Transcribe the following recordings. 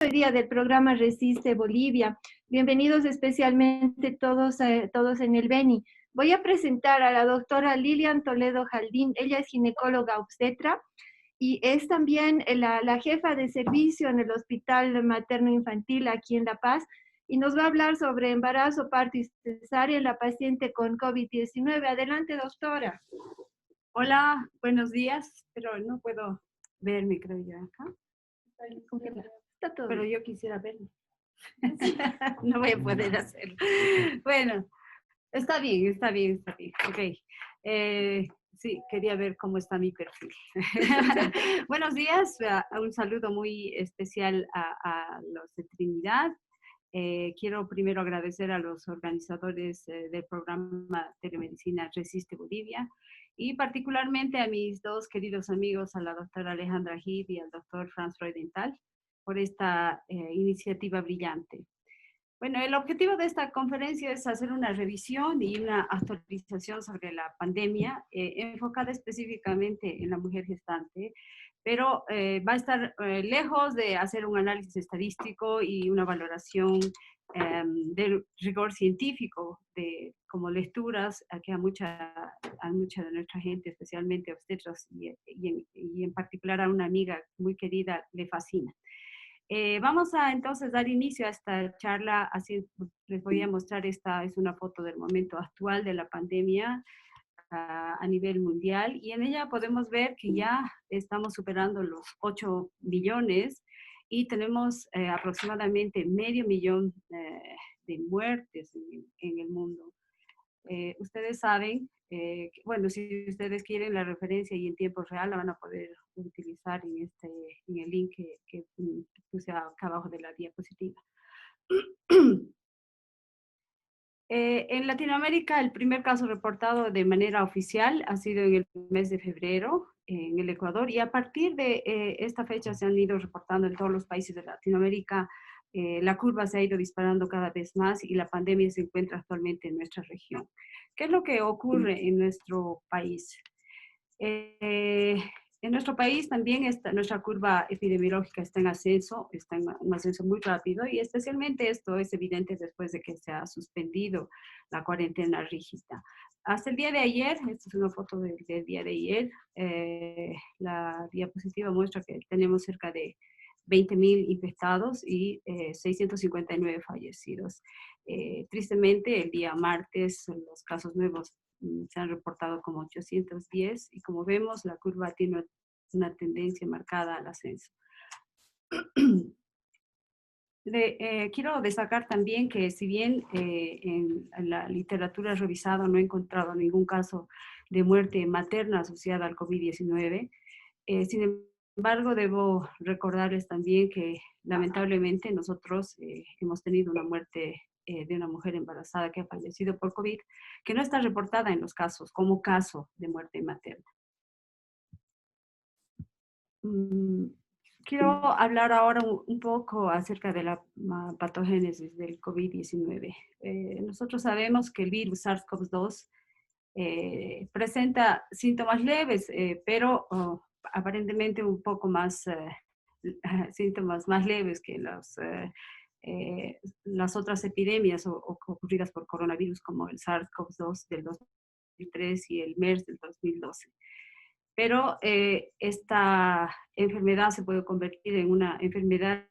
Hoy día del programa Resiste Bolivia. Bienvenidos especialmente todos en el Beni. Voy a presentar a la doctora Lilian Toledo Jaldín. Ella es ginecóloga obstetra y es también la jefa de servicio en el Hospital Materno Infantil aquí en La Paz y nos va a hablar sobre embarazo, parto y cesárea en la paciente con COVID-19. Adelante, doctora. Hola, buenos días, pero no puedo verme, creo yo, acá. Está todo Pero bien. yo quisiera verme. No voy a poder hacerlo. Bueno, está bien, está bien, está bien. Ok. Sí, quería ver cómo está mi perfil. Buenos días, un saludo muy especial a los de Trinidad. Quiero primero agradecer a los organizadores del programa Telemedicina Resiste Bolivia y particularmente a mis dos queridos amigos, a la doctora Alejandra Gid y al doctor Franz Freudenthal, por esta iniciativa brillante. Bueno, el objetivo de esta conferencia es hacer una revisión y una actualización sobre la pandemia, enfocada específicamente en la mujer gestante, pero va a estar lejos de hacer un análisis estadístico y una valoración de rigor científico, como lecturas que a mucha de nuestra gente, especialmente obstetras y en particular a una amiga muy querida, le fascina. Vamos a entonces dar inicio a esta charla, así les voy a mostrar, esta es una foto del momento actual de la pandemia a nivel mundial y en ella podemos ver que ya estamos superando los 8 millones y tenemos aproximadamente medio millón de muertes en el mundo. Ustedes saben, bueno, si ustedes quieren la referencia y en tiempo real la van a poder utilizar en el link que puse acá abajo de la diapositiva. En Latinoamérica, el primer caso reportado de manera oficial ha sido en el mes de febrero en el Ecuador y a partir de esta fecha se han ido reportando en todos los países de Latinoamérica. La curva se ha ido disparando cada vez más y la pandemia se encuentra actualmente en nuestra región. ¿Qué es lo que ocurre en nuestro país? Eh, en nuestro país también nuestra curva epidemiológica está en ascenso, está en un ascenso muy rápido y especialmente esto es evidente después de que se ha suspendido la cuarentena rígida. Hasta el día de ayer, esta es una foto del día de ayer, la diapositiva muestra que tenemos cerca de 20.000 infectados y 659 fallecidos. Tristemente, el día martes los casos nuevos se han reportado como 810 y como vemos la curva tiene una tendencia marcada al ascenso. Quiero destacar también que si bien en la literatura revisada no he encontrado ningún caso de muerte materna asociada al COVID-19, sin embargo debo recordarles también que lamentablemente nosotros hemos tenido una muerte de una mujer embarazada que ha fallecido por COVID, que no está reportada en los casos como caso de muerte materna. Quiero hablar ahora un poco acerca de la patogénesis del COVID-19. Nosotros sabemos que el virus SARS-CoV-2 presenta síntomas leves, pero aparentemente un poco más, síntomas más leves que las otras epidemias ocurridas por coronavirus como el SARS-CoV-2 del 2003 y el MERS del 2012. Pero esta enfermedad se puede convertir en una enfermedad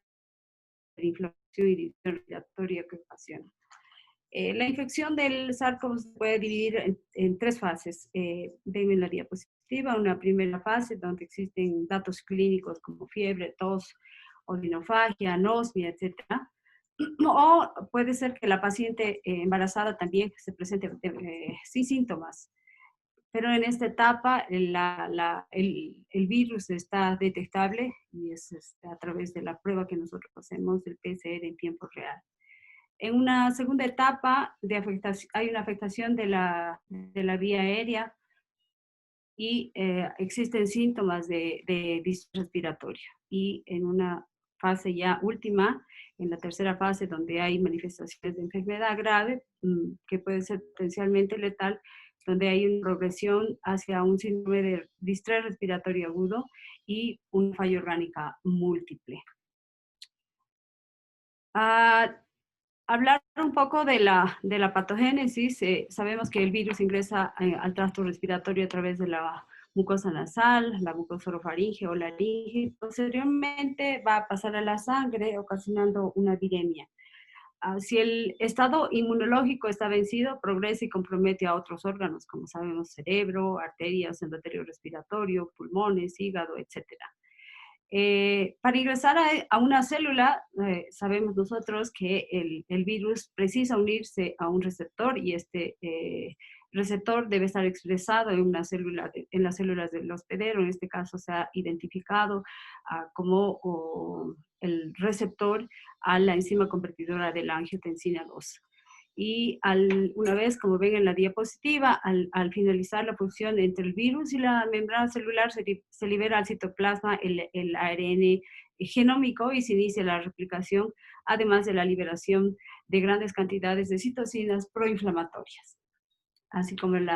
de inflamación y disfunción respiratoria que ocasiona. La infección del SARS-CoV se puede dividir en tres fases. Ven en la diapositiva una primera fase donde existen datos clínicos como fiebre, tos, odinofagia, anosmia, etc. O puede ser que la paciente embarazada también se presente sin síntomas. Pero en esta etapa el virus está detectable y es a través de la prueba que nosotros hacemos del PCR en tiempo real. En una segunda etapa hay una afectación de la vía aérea y existen síntomas de distrés respiratorio. Y en una fase ya última, en la tercera fase, donde hay manifestaciones de enfermedad grave, que puede ser potencialmente letal, donde hay una progresión hacia un síndrome de distrés respiratorio agudo y una falla orgánica múltiple. Hablar un poco de la patogénesis. Sabemos que el virus ingresa al tracto respiratorio a través de la mucosa nasal, la mucosa orofaringe o laringe, y posteriormente va a pasar a la sangre ocasionando una viremia. Si el estado inmunológico está vencido, progresa y compromete a otros órganos, como sabemos, cerebro, arterias, endotelio respiratorio, pulmones, hígado, etcétera. Para ingresar a una célula, sabemos nosotros que el virus precisa unirse a un receptor y este receptor debe estar expresado en una célula, en las células del hospedero. En este caso se ha identificado como el receptor a la enzima convertidora de la angiotensina 2. Y una vez, como ven en la diapositiva, al finalizar la función entre el virus y la membrana celular, se libera al citoplasma el ARN genómico y se inicia la replicación, además de la liberación de grandes cantidades de citocinas proinflamatorias, así como el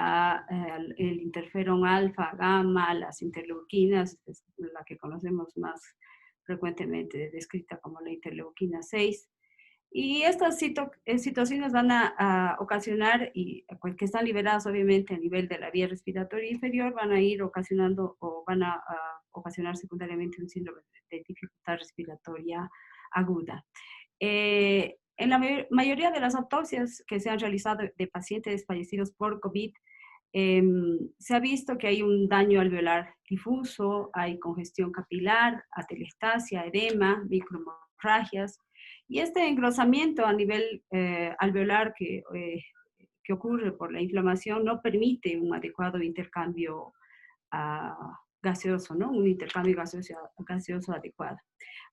interferón alfa, gamma, las interleuquinas, la que conocemos más frecuentemente descrita como la interleuquina 6. Y estas citocinas van a ocasionar, que están liberadas obviamente a nivel de la vía respiratoria inferior, van a ir ocasionando o van a ocasionar secundariamente un síndrome de dificultad respiratoria aguda. En la mayoría de las autopsias que se han realizado de pacientes fallecidos por COVID, se ha visto que hay un daño alveolar difuso, hay congestión capilar, atelectasia, edema, microhemorragias, y este engrosamiento a nivel alveolar que ocurre por la inflamación no permite un adecuado intercambio gaseoso, ¿no? Un intercambio gaseoso adecuado.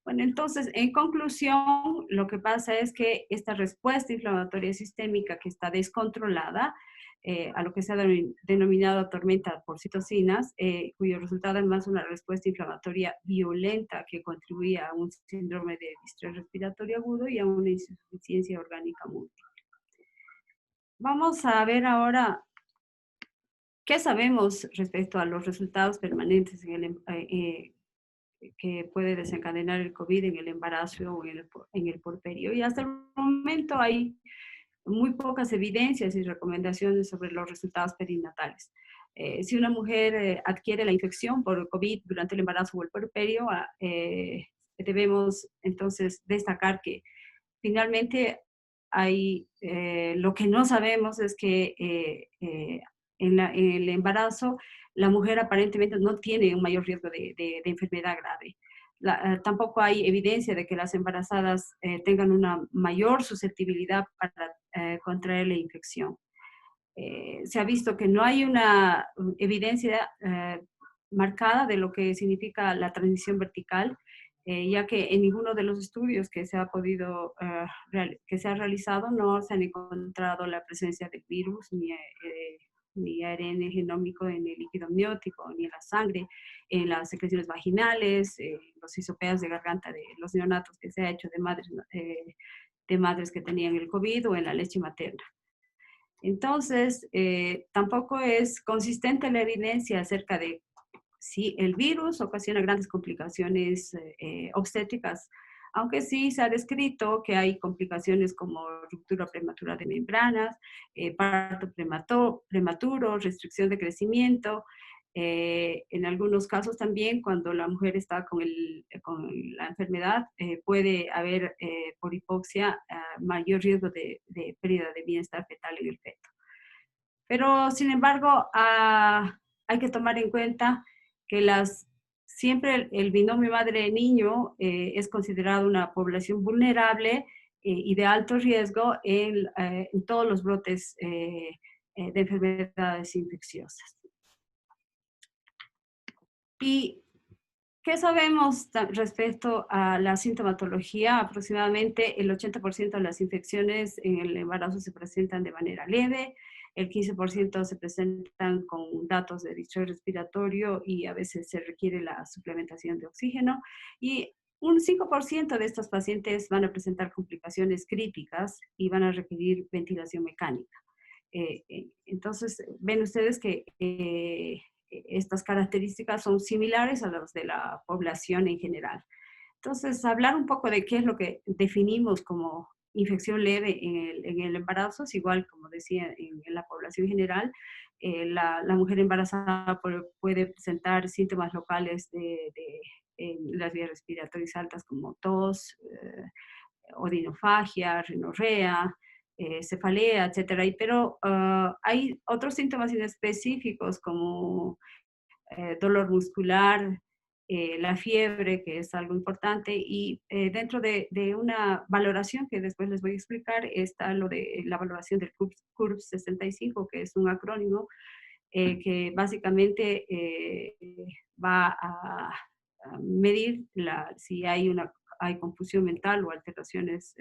Bueno, entonces, en conclusión, lo que pasa es que esta respuesta inflamatoria sistémica que está descontrolada, a lo que se ha denominado tormenta por citocinas, cuyo resultado es más una respuesta inflamatoria violenta que contribuye a un síndrome de distrés respiratorio agudo y a una insuficiencia orgánica múltiple. Vamos a ver ahora qué sabemos respecto a los resultados permanentes que puede desencadenar el COVID en el embarazo o en el puerperio. Y hasta el momento hay muy pocas evidencias y recomendaciones sobre los resultados perinatales. Si una mujer adquiere la infección por COVID durante el embarazo o el puerperio, debemos entonces destacar que finalmente lo que no sabemos es que en el embarazo la mujer aparentemente no tiene un mayor riesgo de enfermedad grave. Tampoco hay evidencia de que las embarazadas tengan una mayor susceptibilidad para contraer la infección. Se ha visto que no hay una evidencia marcada de lo que significa la transmisión vertical, ya que en ninguno de los estudios que se ha realizado no se han encontrado la presencia del virus ni ARN genómico en el líquido amniótico, ni en la sangre, en las secreciones vaginales, los hisopeas de garganta de los neonatos que se ha hecho de madres que tenían el COVID o en la leche materna. Entonces, tampoco es consistente la evidencia acerca de si el virus ocasiona grandes complicaciones obstétricas, aunque sí se ha descrito que hay complicaciones como ruptura prematura de membranas, parto prematuro, restricción de crecimiento. En algunos casos también, cuando la mujer está con la enfermedad, puede haber por hipoxia mayor riesgo de pérdida de bienestar fetal en el feto. Pero, sin embargo, hay que tomar en cuenta que siempre el binomio madre-niño es considerado una población vulnerable y de alto riesgo en todos los brotes de enfermedades infecciosas. ¿Y qué sabemos respecto a la sintomatología? Aproximadamente el 80% de las infecciones en el embarazo se presentan de manera leve, el 15% se presentan con datos de distrés respiratorio y a veces se requiere la suplementación de oxígeno, y un 5% de estos pacientes van a presentar complicaciones críticas y van a requerir ventilación mecánica. Entonces, ven ustedes que estas características son similares a las de la población en general. Entonces, hablar un poco de qué es lo que definimos como infección leve en el embarazo, es igual, como decía, en la población general. La mujer embarazada puede presentar síntomas locales en las vías respiratorias altas como tos, odinofagia, rinorrea, cefalea, etcétera. Pero hay otros síntomas inespecíficos como dolor muscular, la fiebre, que es algo importante, y dentro de una valoración que después les voy a explicar, está lo de la valoración del CURB 65, que es un acrónimo que básicamente va a medir si hay confusión mental o alteraciones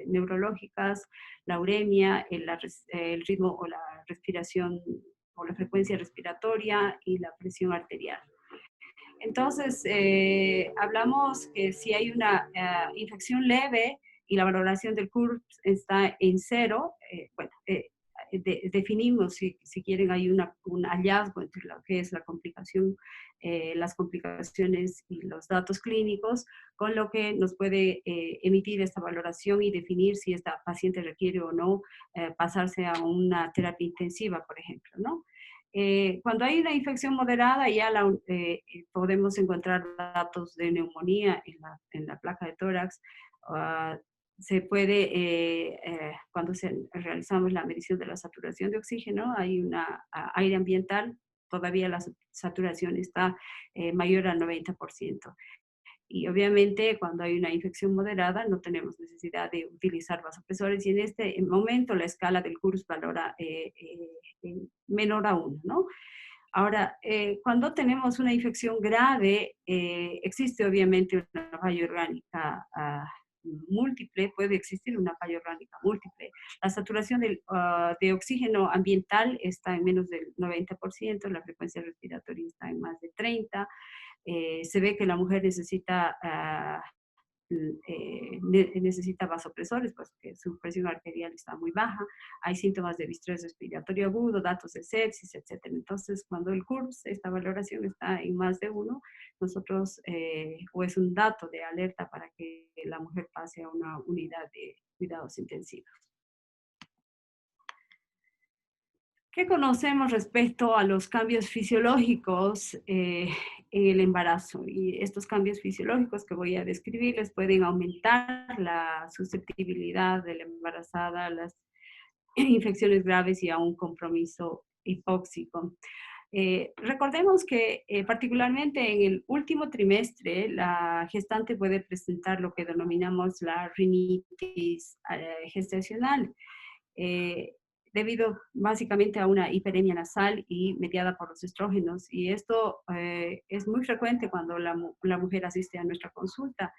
neurológicas, la uremia, el ritmo o la respiración o la frecuencia respiratoria y la presión arterial. Entonces, hablamos que si hay una infección leve y la valoración del CURB está en 0, definimos, si quieren, hay un hallazgo entre lo que es la complicación, las complicaciones y los datos clínicos, con lo que nos puede emitir esta valoración y definir si esta paciente requiere o no pasarse a una terapia intensiva, por ejemplo, ¿no? Cuando hay una infección moderada, ya podemos encontrar datos de neumonía en la placa de tórax. Uh, se puede, cuando realizamos la medición de la saturación de oxígeno, hay una aire ambiental, todavía la saturación está mayor al 90%. Y obviamente cuando hay una infección moderada no tenemos necesidad de utilizar vasopresores y en este momento la escala del CURS valora menor a 1, ¿no? Ahora, cuando tenemos una infección grave, existe obviamente una falla orgánica múltiple, puede existir una falla orgánica múltiple. La saturación de oxígeno ambiental está en menos del 90%, la frecuencia respiratoria está en más de 30%. Se ve que la mujer necesita vasopresores, pues que su presión arterial está muy baja, hay síntomas de distrés respiratorio agudo, datos de sepsis, etc. Entonces, cuando el CURBS, esta valoración está en más de 1, nosotros, o es un dato de alerta para que la mujer pase a una unidad de cuidados intensivos. ¿Qué conocemos respecto a los cambios fisiológicos en el embarazo? Y estos cambios fisiológicos que voy a describirles pueden aumentar la susceptibilidad de la embarazada a las infecciones graves y a un compromiso hipóxico. Recordemos que particularmente en el último trimestre la gestante puede presentar lo que denominamos la rinitis gestacional. Debido básicamente a una hiperemia nasal y mediada por los estrógenos. Y esto es muy frecuente cuando la mujer asiste a nuestra consulta,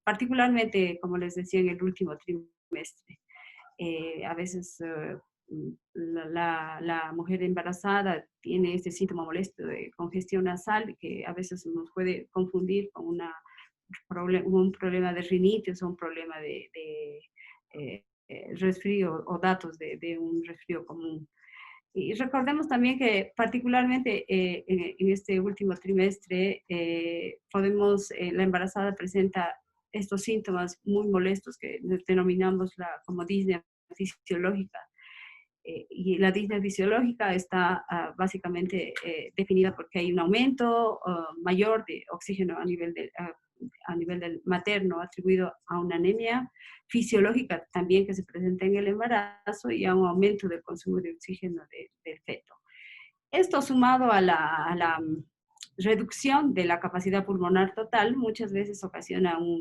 particularmente, como les decía, en el último trimestre. A veces la mujer embarazada tiene este síntoma molesto de congestión nasal que a veces nos puede confundir con un problema de rinitis o un problema de resfrío o datos de un resfrío común. Y recordemos también que particularmente en este último trimestre la embarazada presenta estos síntomas muy molestos que denominamos como disnea fisiológica. Y la disnea fisiológica está básicamente definida porque hay un aumento mayor de oxígeno a nivel del materno atribuido a una anemia fisiológica también que se presenta en el embarazo y a un aumento del consumo de oxígeno del feto. Esto sumado a la reducción de la capacidad pulmonar total muchas veces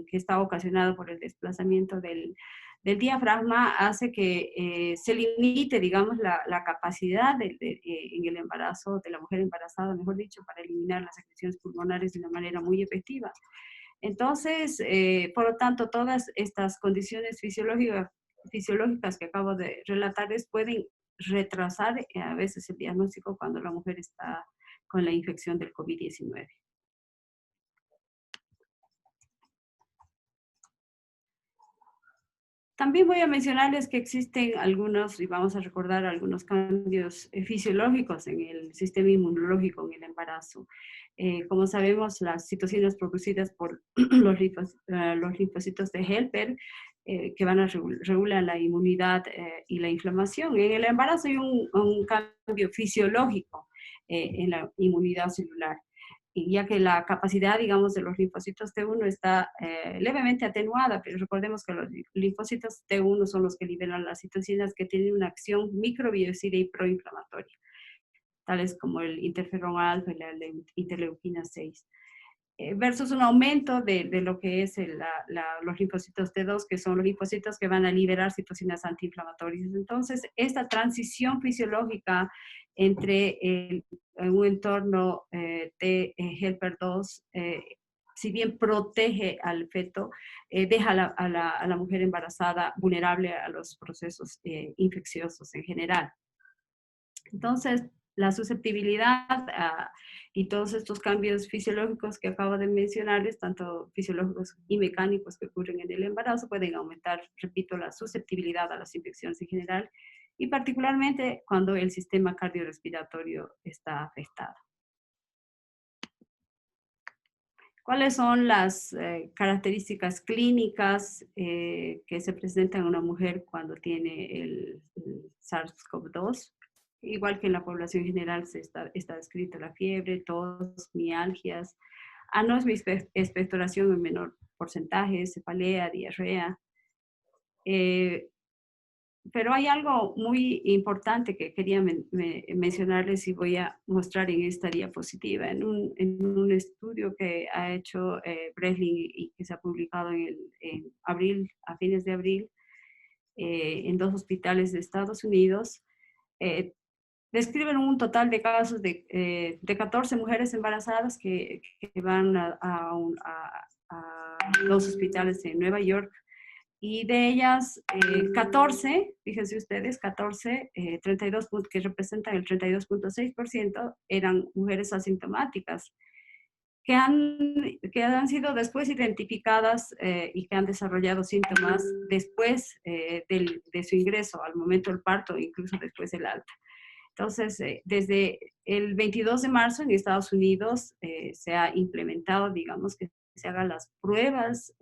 que está ocasionado por el desplazamiento del diafragma, hace que se limite, digamos, la capacidad en el embarazo de la mujer embarazada, mejor dicho, para eliminar las secreciones pulmonares de una manera muy efectiva. Entonces, por lo tanto, todas estas condiciones fisiológicas que acabo de relatarles pueden retrasar a veces el diagnóstico cuando la mujer está con la infección del COVID-19. También voy a mencionarles que existen algunos, y vamos a recordar algunos cambios fisiológicos en el sistema inmunológico en el embarazo. Como sabemos, las citocinas producidas por los linfocitos de Helper, que van a regular la inmunidad y la inflamación. En el embarazo hay un cambio fisiológico en la inmunidad celular, y ya que la capacidad, digamos, de los linfocitos T1 está levemente atenuada, pero recordemos que los linfocitos T1 son los que liberan las citocinas que tienen una acción microbiocida y proinflamatoria, tales como el interferón alfa y la interleuquina 6, versus un aumento de lo que es los linfocitos T2, que son los linfocitos que van a liberar citocinas antiinflamatorias. Entonces, esta transición fisiológica entre un entorno de helper 2, si bien protege al feto, deja a la mujer embarazada vulnerable a los procesos infecciosos en general. Entonces, la susceptibilidad y todos estos cambios fisiológicos que acabo de mencionarles, tanto fisiológicos y mecánicos que ocurren en el embarazo, pueden aumentar, repito, la susceptibilidad a las infecciones en general, y particularmente cuando el sistema cardiorrespiratorio está afectado. ¿Cuáles son las características clínicas que se presentan en una mujer cuando tiene el SARS-CoV-2? Igual que en la población general está descrita la fiebre, tos, mialgias, anosmia-expectoración en menor porcentaje, cefalea, diarrea. Pero hay algo muy importante que quería mencionarles y voy a mostrar en esta diapositiva. En un estudio que ha hecho Breslin y que se ha publicado en abril, a fines de abril, en 2 hospitales de Estados Unidos, describen un total de casos de 14 mujeres embarazadas que van a 2 hospitales en Nueva York, y de ellas 14, fíjense ustedes, 14, 32, que representan el 32.6%, eran mujeres asintomáticas, que han sido después identificadas y que han desarrollado síntomas después de su ingreso, al momento del parto, incluso después del alta. Entonces, desde el 22 de marzo en Estados Unidos se ha implementado, digamos, que se hagan las pruebas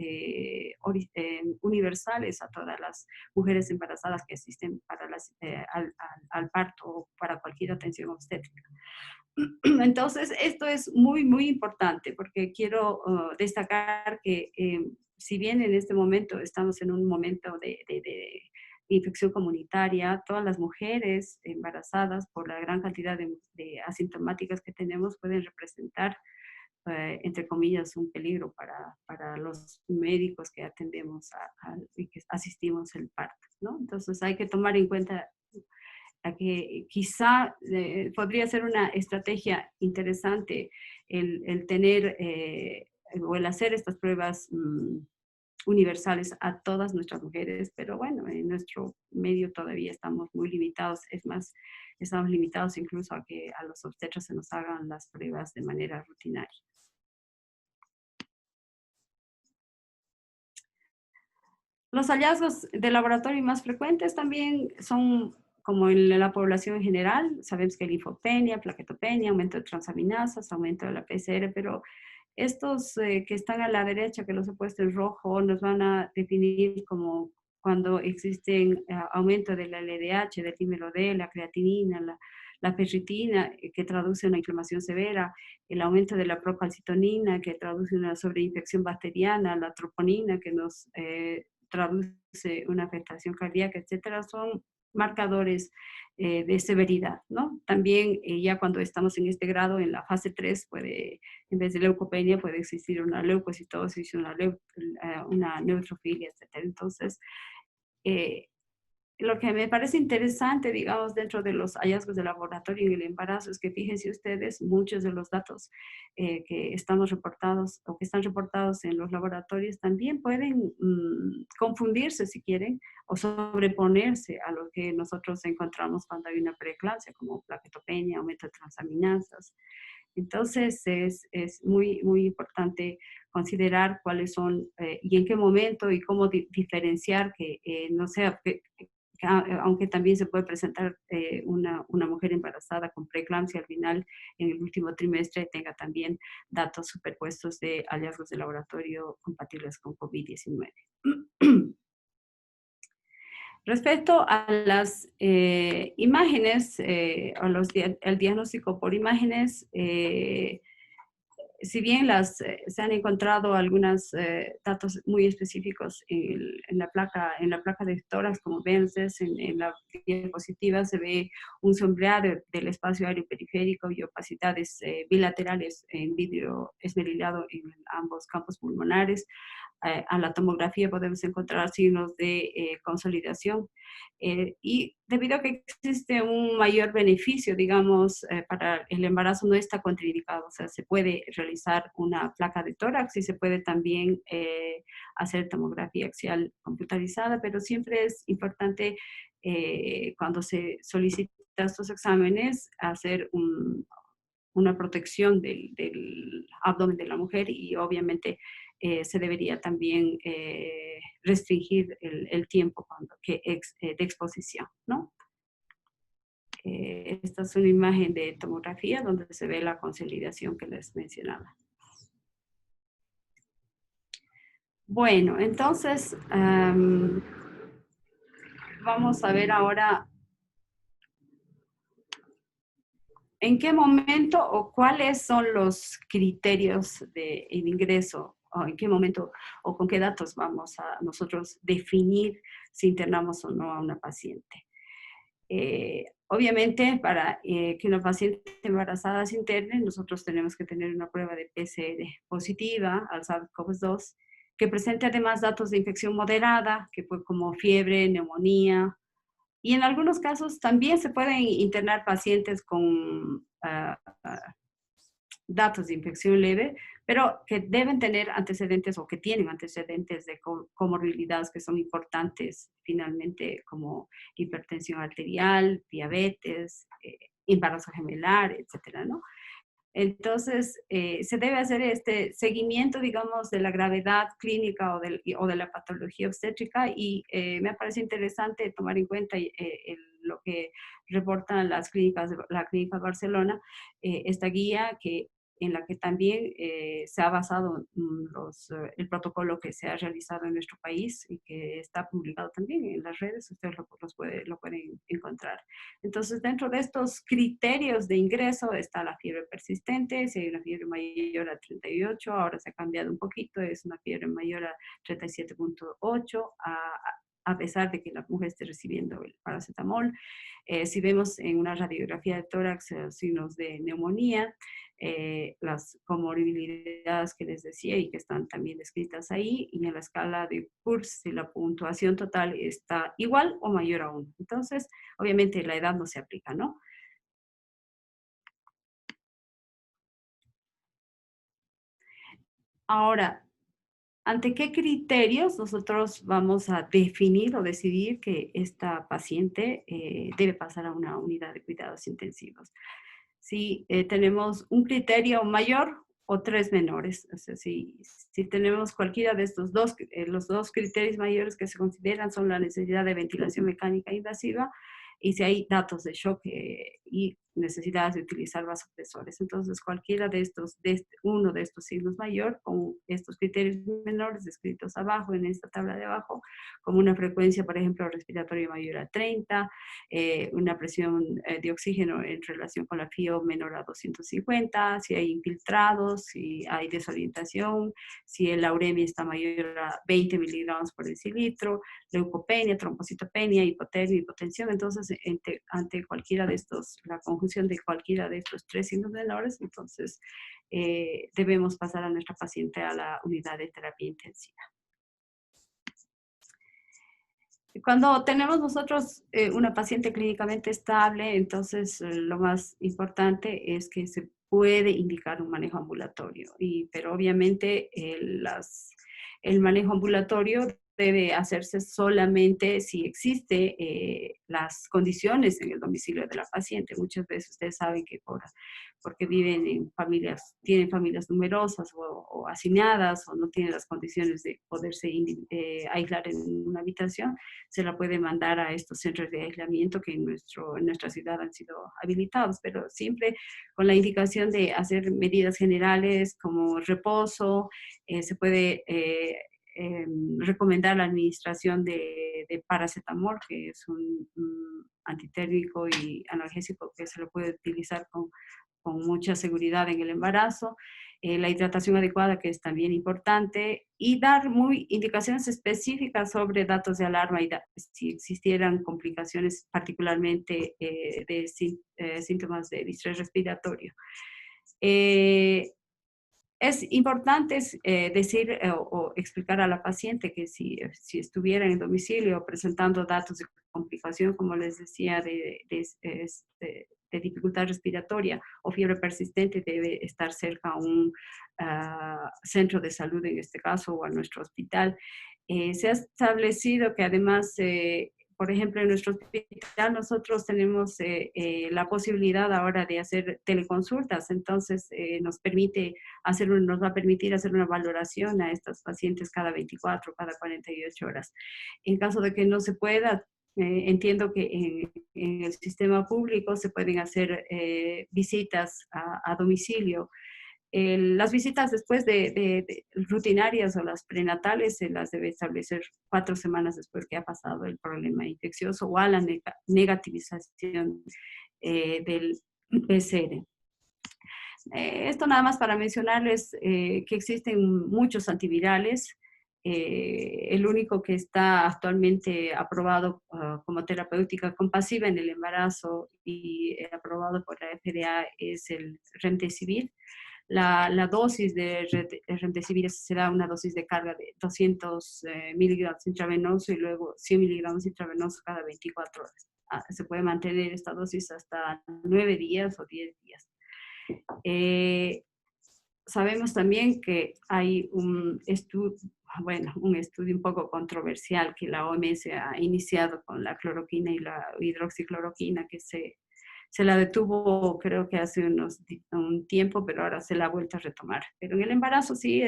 universales a todas las mujeres embarazadas que asisten para al parto o para cualquier atención obstétrica. Entonces, esto es muy, muy importante porque quiero destacar que si bien en este momento estamos en un momento de infección comunitaria, todas las mujeres embarazadas, por la gran cantidad de asintomáticas que tenemos, pueden representar, entre comillas, un peligro para los médicos que atendemos y que asistimos al parto, ¿no? Entonces hay que tomar en cuenta a que quizá podría ser una estrategia interesante el tener o el hacer estas pruebas universales a todas nuestras mujeres, pero bueno, en nuestro medio todavía estamos muy limitados, es más, estamos limitados incluso a que a los obstetras se nos hagan las pruebas de manera rutinaria. Los hallazgos de laboratorio más frecuentes también son como en la población en general. Sabemos que hay linfopenia, plaquetopenia, aumento de transaminasas, aumento de la PCR, pero estos que están a la derecha, que los he puesto en rojo, nos van a definir como cuando existen aumento de la LDH, del dímero D, la creatinina, la ferritina, que traduce una inflamación severa, el aumento de la procalcitonina, que traduce una sobreinfección bacteriana, la troponina, que nos traduce una afectación cardíaca, etcétera, son marcadores de severidad, ¿no? También ya cuando estamos en este grado, en la fase 3, puede, en vez de leucopenia, puede existir una leucocitosis, una neutrofilia, etcétera. Entonces, lo que me parece interesante, digamos, dentro de los hallazgos de laboratorio en el embarazo es que fíjense ustedes, muchos de los datos que estamos reportados o que están reportados en los laboratorios también pueden confundirse, si quieren, o sobreponerse a lo que nosotros encontramos cuando hay una preeclampsia, como plaquetopenia, aumento de transaminasas. Entonces, es muy, muy importante considerar cuáles son y en qué momento y cómo diferenciar que no sea, aunque también se puede presentar una mujer embarazada con preeclampsia al final, en el último trimestre, tenga también datos superpuestos de hallazgos de laboratorio compatibles con COVID-19. Respecto a las imágenes, el diagnóstico por imágenes, si bien se han encontrado algunos datos muy específicos en la placa de tórax, como ven ustedes en la diapositiva, se ve un sombreado del espacio aéreo periférico y opacidades bilaterales en vidrio esmerilado en ambos campos pulmonares. A la tomografía podemos encontrar signos de consolidación. Y debido a que existe un mayor beneficio, digamos, para el embarazo no está contraindicado, o sea, se puede realizar una placa de tórax y se puede también hacer tomografía axial computarizada, pero siempre es importante cuando se solicita estos exámenes hacer una protección del abdomen de la mujer y obviamente se debería también restringir el tiempo de exposición, ¿no? Esta es una imagen de tomografía donde se ve la consolidación que les mencionaba. Bueno, entonces vamos a ver ahora en qué momento o cuáles son los criterios de ingreso, o en qué momento o con qué datos vamos a nosotros definir si internamos o no a una paciente. Obviamente, para que una paciente embarazada se interne, nosotros tenemos que tener una prueba de PCR positiva al SARS-CoV-2, que presente además datos de infección moderada, que fue como fiebre, neumonía, y en algunos casos también se pueden internar pacientes con datos de infección leve, pero que deben tener antecedentes o que tienen antecedentes de comorbilidades que son importantes finalmente, como hipertensión arterial, diabetes, embarazo gemelar, etcétera, ¿no? Entonces, se debe hacer este seguimiento, digamos, de la gravedad clínica o de la patología obstétrica y me parece interesante tomar en cuenta lo que reportan las clínicas, la Clínica Barcelona, esta guía en la que también se ha basado el protocolo que se ha realizado en nuestro país y que está publicado también en las redes, ustedes lo pueden encontrar. Entonces, dentro de estos criterios de ingreso está la fiebre persistente, si hay una fiebre mayor a 38, ahora se ha cambiado un poquito, es una fiebre mayor a 37.8, a pesar de que la mujer esté recibiendo el paracetamol. Si vemos en una radiografía de tórax signos de neumonía, las comorbilidades que les decía y que están también descritas ahí, y en la escala de Kurz, si la puntuación total está igual o mayor a 1. Entonces, obviamente la edad no se aplica, ¿no? Ahora, ¿ante qué criterios nosotros vamos a definir o decidir que esta paciente debe pasar a una unidad de cuidados intensivos? Si tenemos un criterio mayor o tres menores. O sea, si tenemos cualquiera de estos los dos criterios mayores que se consideran son la necesidad de ventilación mecánica invasiva y si hay datos de shock y necesidades de utilizar vasopresores. Entonces, cualquiera de estos, uno de estos signos mayor, con estos criterios menores descritos abajo, en esta tabla de abajo, como una frecuencia, por ejemplo, respiratoria mayor a 30, una presión de oxígeno en relación con la FIO menor a 250, si hay infiltrados, si hay desorientación, si la uremia está mayor a 20 miligramos por decilitro, leucopenia, trombocitopenia, hipotermia, hipotensión. Entonces, ante cualquiera de estos, la conjunción de cualquiera de estos tres signos menores, entonces debemos pasar a nuestra paciente a la unidad de terapia intensiva. Cuando tenemos nosotros una paciente clínicamente estable, entonces lo más importante es que se puede indicar un manejo ambulatorio, pero obviamente el manejo ambulatorio debe hacerse solamente si existe las condiciones en el domicilio de la paciente. Muchas veces ustedes saben que porque viven en familias, tienen familias numerosas o hacinadas o no tienen las condiciones de poderse aislar en una habitación, se la puede mandar a estos centros de aislamiento que en nuestra ciudad han sido habilitados, pero siempre con la indicación de hacer medidas generales como reposo. Se puede recomendar la administración de paracetamol, que es un antitérmico y analgésico que se lo puede utilizar con mucha seguridad en el embarazo. La hidratación adecuada, que es también importante, y dar indicaciones específicas sobre datos de alarma y si existieran complicaciones, particularmente de síntomas de distrés respiratorio. Es importante decir o explicar a la paciente que si estuviera en el domicilio presentando datos de complicación, como les decía, de dificultad respiratoria o fiebre persistente, debe estar cerca a un centro de salud, en este caso, o a nuestro hospital. Se ha establecido que además, por ejemplo, en nuestro hospital nosotros tenemos la posibilidad ahora de hacer teleconsultas, entonces nos va a permitir hacer una valoración a estas pacientes cada 24, cada 48 horas. En caso de que no se pueda, entiendo que en el sistema público se pueden hacer visitas a domicilio. Las visitas después de rutinarias o las prenatales se las debe establecer 4 semanas después que ha pasado el problema infeccioso o a la negativización del PCR. Esto nada más para mencionarles que existen muchos antivirales. El único que está actualmente aprobado como terapéutica compasiva en el embarazo y aprobado por la FDA es el Remdesivir. La dosis de Remdesivir se da una dosis de carga de 200 miligramos intravenoso y luego 100 miligramos intravenoso cada 24 horas. Se puede mantener esta dosis hasta 9 días o 10 días. Sabemos también que hay un estudio un poco controversial que la OMS ha iniciado con la cloroquina y la hidroxicloroquina, que se la detuvo creo que hace un tiempo, pero ahora se la ha vuelto a retomar. Pero en el embarazo sí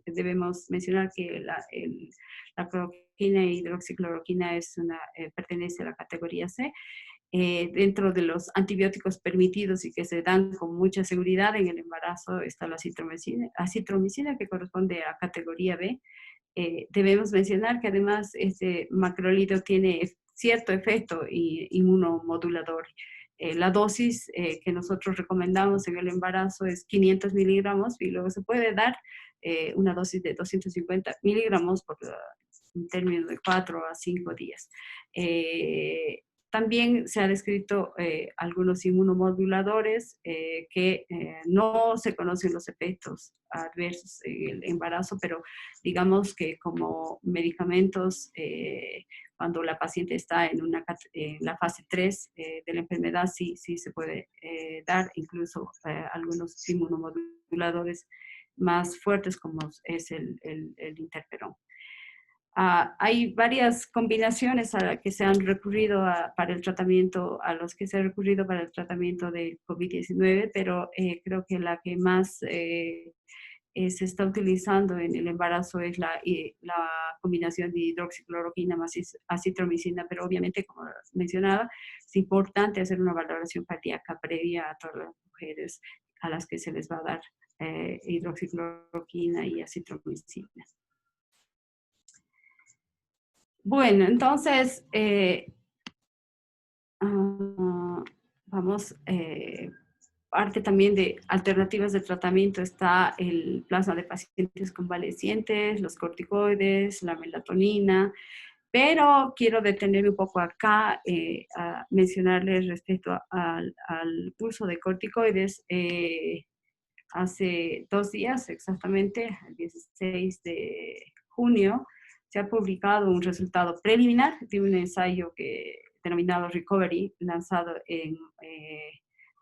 debemos mencionar que la cloroquina e hidroxicloroquina pertenece a la categoría C. Dentro de los antibióticos permitidos y que se dan con mucha seguridad en el embarazo está la acitromicina, que corresponde a categoría B. Debemos mencionar que además este macrolídeo tiene cierto efecto inmunomodulador. La dosis que nosotros recomendamos en el embarazo es 500 miligramos y luego se puede dar una dosis de 250 miligramos por un término de 4 a 5 días. También se han descrito algunos inmunomoduladores que no se conocen los efectos adversos en el embarazo, pero digamos que como medicamentos, cuando la paciente está en la fase 3 de la enfermedad, sí se puede dar incluso algunos inmunomoduladores más fuertes como es el interferón. Hay varias combinaciones a las que se han recurrido para el tratamiento de COVID-19, pero creo que la que más se está utilizando en el embarazo es la combinación de hidroxicloroquina más acitromicina, pero obviamente, como mencionaba, es importante hacer una valoración cardíaca previa a todas las mujeres a las que se les va a dar hidroxicloroquina y acitromicina. Bueno, entonces, parte también de alternativas de tratamiento está el plasma de pacientes convalecientes, los corticoides, la melatonina, pero quiero detenerme un poco acá a mencionarles respecto al uso de corticoides. Hace 2 días, exactamente, el 16 de junio, se ha publicado un resultado preliminar de un ensayo denominado Recovery, lanzado en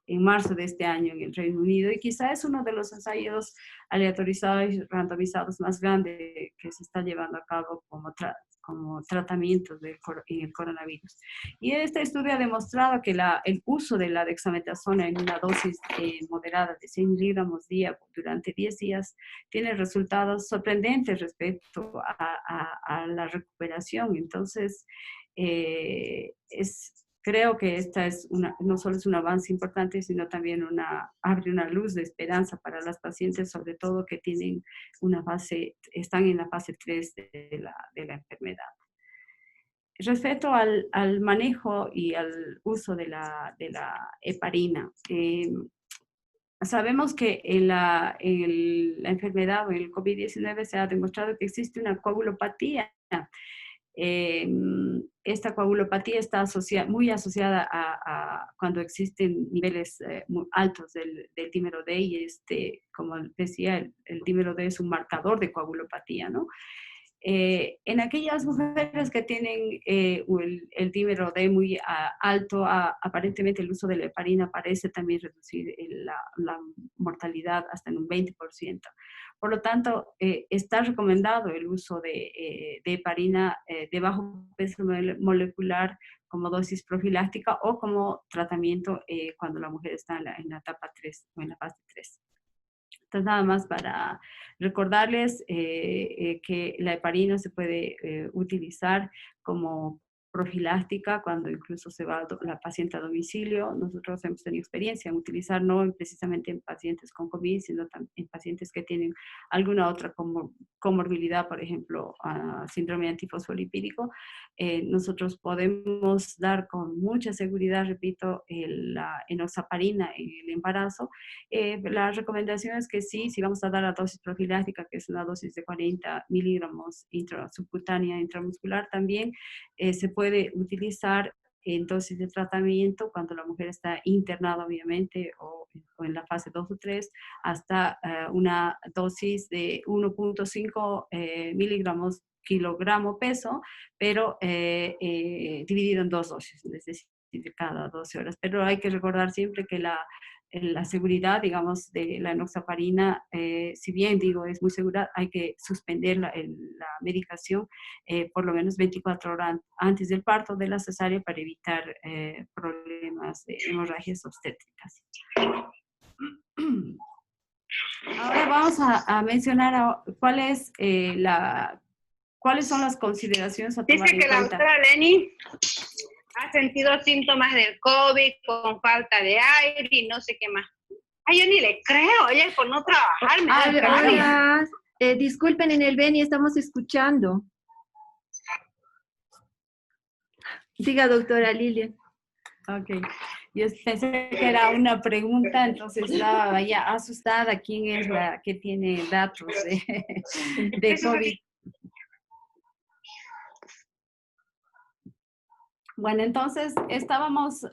en marzo de este año en el Reino Unido, y quizá es uno de los ensayos aleatorizados y randomizados más grandes que se está llevando a cabo como tratamientos en el coronavirus. Y este estudio ha demostrado que el uso de la dexametasona en una dosis moderada de 100 miligramos día durante 10 días tiene resultados sorprendentes respecto a la recuperación. Entonces, creo que esta no solo es un avance importante, sino también abre una luz de esperanza para las pacientes, sobre todo que tienen están en la fase 3 de la enfermedad. Respecto al manejo y al uso de la heparina, sabemos que en la enfermedad o en el COVID-19 se ha demostrado que existe una coagulopatía. Esta coagulopatía está muy asociada a cuando existen niveles muy altos del dímero D, y como decía, el dímero D es un marcador de coagulopatía, ¿no? En aquellas mujeres que tienen el dímero D muy alto, aparentemente el uso de la heparina parece también reducir la mortalidad hasta en un 20%. Por lo tanto, está recomendado el uso de heparina de bajo peso molecular como dosis profiláctica o como tratamiento cuando la mujer está en la etapa 3 o en la fase 3. Entonces, nada más para recordarles que la heparina se puede utilizar como profiláctica cuando incluso se va la paciente a domicilio. Nosotros hemos tenido experiencia en utilizar no precisamente en pacientes con COVID, sino también en pacientes que tienen alguna otra comorbilidad, por ejemplo, síndrome antifosfolipídico. Nosotros podemos dar con mucha seguridad, repito, la enoxaparina en el embarazo. La recomendación es que sí, si vamos a dar la dosis profiláctica, que es una dosis de 40 miligramos subcutánea intramuscular, también se puede utilizar en dosis de tratamiento cuando la mujer está internada, obviamente, o en la fase 2 o 3, hasta una dosis de 1.5 miligramos kilogramo peso, pero dividido en 2 dosis, es decir, cada 12 horas. Pero hay que recordar siempre que la seguridad, digamos, de la enoxaparina, si bien digo es muy segura, hay que suspender la medicación por lo menos 24 horas antes del parto de la cesárea para evitar problemas de hemorragias obstétricas. Ahora vamos a mencionar cuáles son las consideraciones a tomar en cuenta. Dice que la doctora Leni ha sentido síntomas del COVID con falta de aire y no sé qué más. Ay, yo ni le creo, ella por no trabajar me da Hola, disculpen, en el Beni estamos escuchando. Siga, doctora Lilian. Ok, yo pensé que era una pregunta, entonces estaba ya asustada. ¿Quién es la que tiene datos de COVID? Bueno, entonces estábamos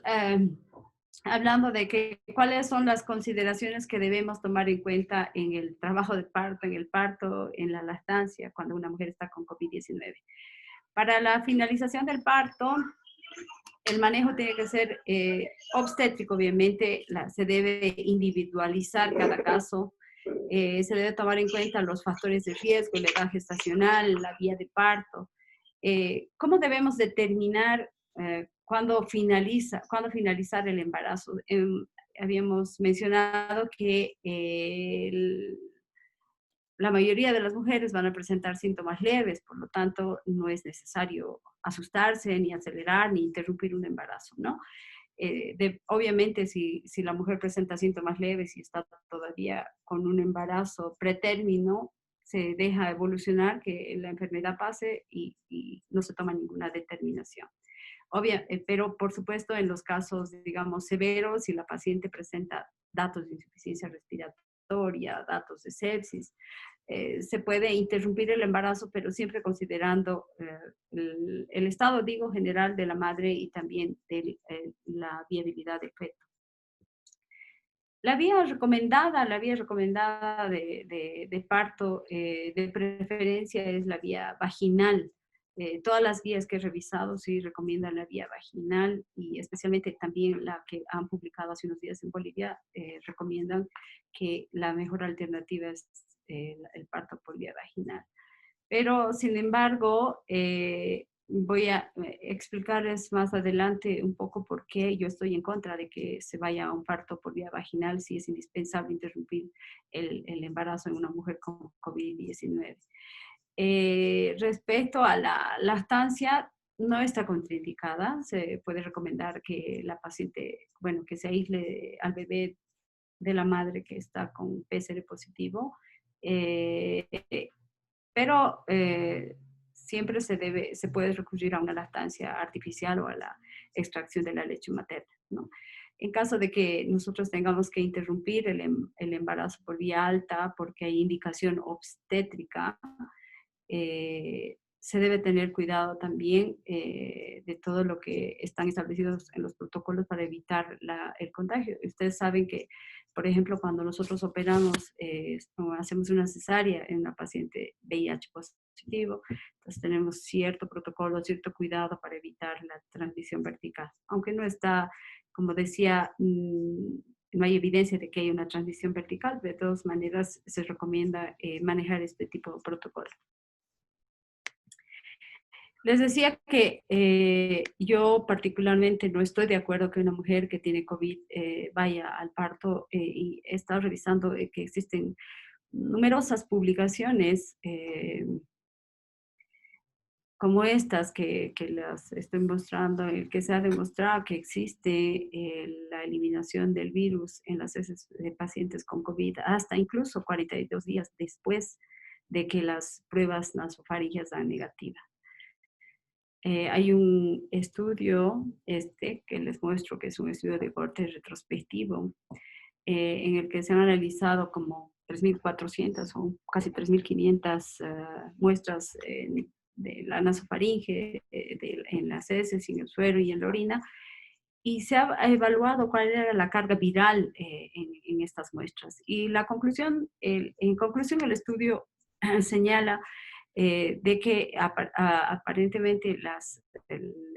hablando de cuáles son las consideraciones que debemos tomar en cuenta en el trabajo de parto, en el parto, en la lactancia, cuando una mujer está con COVID-19. Para la finalización del parto, el manejo tiene que ser obstétrico, obviamente, se debe individualizar cada caso, se debe tomar en cuenta los factores de riesgo, la edad gestacional, la vía de parto. ¿Cómo debemos determinar cuándo finalizar el embarazo? Habíamos mencionado que la mayoría de las mujeres van a presentar síntomas leves, por lo tanto, no es necesario asustarse, ni acelerar, ni interrumpir un embarazo, ¿no? Obviamente, si la mujer presenta síntomas leves y está todavía con un embarazo pretérmino, se deja evolucionar, que la enfermedad pase y no se toma ninguna determinación. Pero por supuesto, en los casos, digamos, severos, si la paciente presenta datos de insuficiencia respiratoria, datos de sepsis, se puede interrumpir el embarazo, pero siempre considerando el estado, digo, general de la madre y también de la viabilidad del feto. La vía recomendada de parto de preferencia es la vía vaginal. todas las guías que he revisado sí recomiendan la vía vaginal y especialmente también la que han publicado hace unos días en Bolivia, recomiendan que la mejor alternativa es el parto por vía vaginal. Pero, sin embargo, voy a explicarles más adelante un poco por qué yo estoy en contra de que se vaya a un parto por vía vaginal si es indispensable interrumpir el embarazo en una mujer con COVID-19. Respecto a la lactancia, no está contraindicada. Se puede recomendar que la paciente, bueno, que se aísle al bebé de la madre que está con PCR positivo. Eh, pero siempre se puede recurrir a una lactancia artificial o a la extracción de la leche materna, ¿no? En caso de que nosotros tengamos que interrumpir el embarazo por vía alta porque hay indicación obstétrica, se debe tener cuidado también de todo lo que están establecidos en los protocolos para evitar el contagio. Ustedes saben que, por ejemplo, cuando nosotros operamos o hacemos una cesárea en una paciente VIH positivo, entonces tenemos cierto protocolo, cierto cuidado para evitar la transmisión vertical. Aunque no está, como decía, no hay evidencia de que haya una transmisión vertical, de todas maneras se recomienda manejar este tipo de protocolo. Les decía que yo particularmente no estoy de acuerdo que una mujer que tiene COVID vaya al parto y he estado revisando que existen numerosas publicaciones como estas que las estoy mostrando, en el que se ha demostrado que existe la eliminación del virus en las heces de pacientes con COVID hasta incluso 42 días después de que las pruebas nasofaringeas dan negativa. Hay un estudio que les muestro que es un estudio de corte retrospectivo en el que se han analizado como 3.400 o casi 3.500 muestras de la nasofaringe en las heces, en el suero y en la orina, y se ha evaluado cuál era la carga viral en estas muestras. Y en conclusión el estudio señala de que aparentemente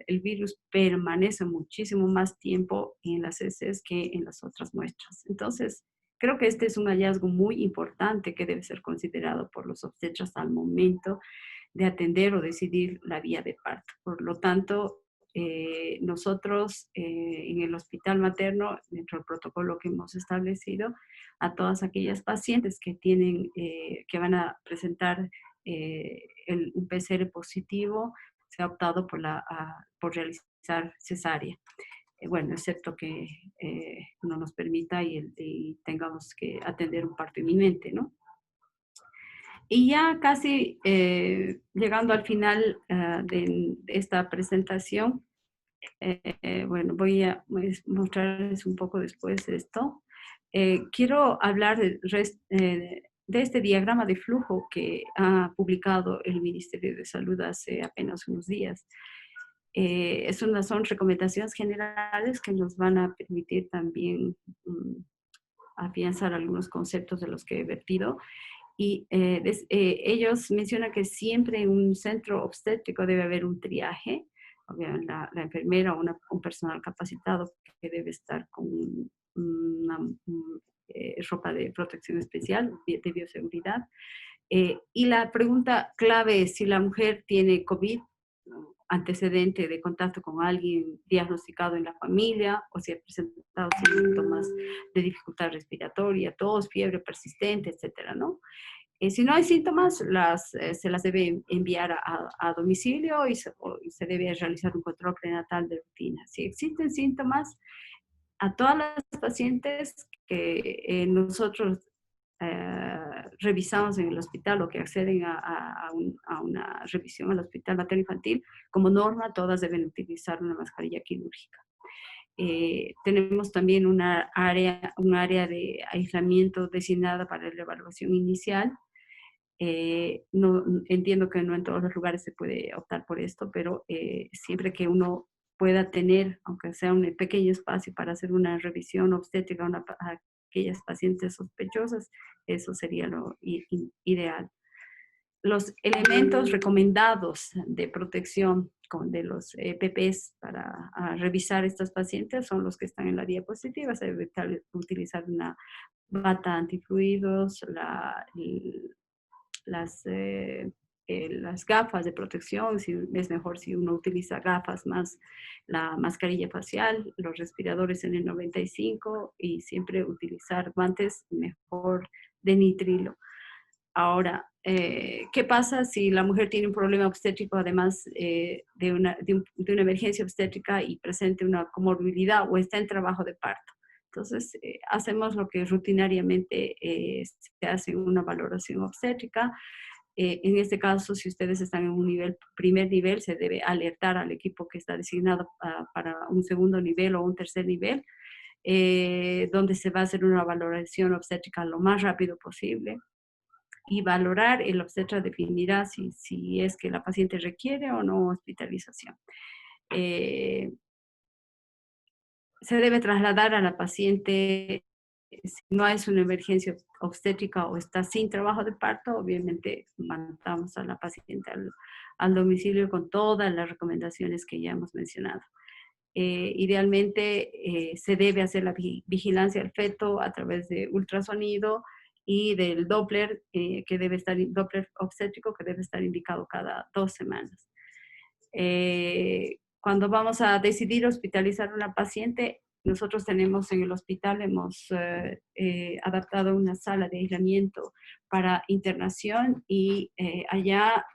el virus permanece muchísimo más tiempo en las heces que en las otras muestras. Entonces, creo que este es un hallazgo muy importante que debe ser considerado por los obstetras al momento de atender o decidir la vía de parto. Por lo tanto, nosotros en el hospital materno, dentro del protocolo que hemos establecido, a todas aquellas pacientes que van a presentar un PCR positivo, se ha optado por realizar cesárea. Bueno, excepto que no nos permita y tengamos que atender un parto inminente, ¿no? Y ya casi llegando al final de esta presentación, bueno, voy a mostrarles un poco después esto. Quiero hablar de este diagrama de flujo que ha publicado el Ministerio de Salud hace apenas unos días. Son recomendaciones generales que nos van a permitir también afianzar algunos conceptos de los que he vertido. Y ellos mencionan que siempre en un centro obstétrico debe haber un triaje, la enfermera o un personal capacitado que debe estar con una ropa de protección especial, de bioseguridad. Y la pregunta clave es si la mujer tiene COVID, antecedente de contacto con alguien diagnosticado en la familia, o si ha presentado síntomas de dificultad respiratoria, tos, fiebre persistente, etcétera, ¿no? Si no hay síntomas, se las debe enviar a domicilio y se debe realizar un control prenatal de rutina. Si existen síntomas, a todas las pacientes que nosotros revisamos en el hospital o que acceden a una revisión al hospital materno infantil, como norma todas deben utilizar una mascarilla quirúrgica. Tenemos también un área de aislamiento designada para la evaluación inicial. Entiendo que no en todos los lugares se puede optar por esto, pero siempre que uno pueda tener, aunque sea un pequeño espacio para hacer una revisión obstétrica a aquellas pacientes sospechosas, eso sería lo ideal. los elementos recomendados de protección de los PPs para revisar estas pacientes son los que están en la diapositiva. Se debe utilizar una bata antifluidos, las gafas de protección, si es mejor si uno utiliza gafas más la mascarilla facial, los respiradores en el 95 y siempre utilizar guantes mejor de nitrilo. Ahora, ¿qué pasa si la mujer tiene un problema obstétrico además de una emergencia obstétrica y presente una comorbilidad o está en trabajo de parto? Entonces, hacemos lo que rutinariamente se hace una valoración obstétrica. En este caso, si ustedes están en un primer nivel, se debe alertar al equipo que está designado para un segundo nivel o un tercer nivel, donde se va a hacer una valoración obstétrica lo más rápido posible. Y valorar, el obstetra definirá si es que la paciente requiere o no hospitalización. Se debe trasladar a la paciente, si no es una emergencia obstétrica o está sin trabajo de parto, obviamente mandamos a la paciente al domicilio con todas las recomendaciones que ya hemos mencionado. Idealmente se debe hacer la vigilancia del feto a través de ultrasonido y del Doppler, Doppler obstétrico, que debe estar indicado cada 2 semanas. Cuando vamos a decidir hospitalizar a una paciente, nosotros tenemos en el hospital, hemos adaptado una sala de aislamiento para internación y allá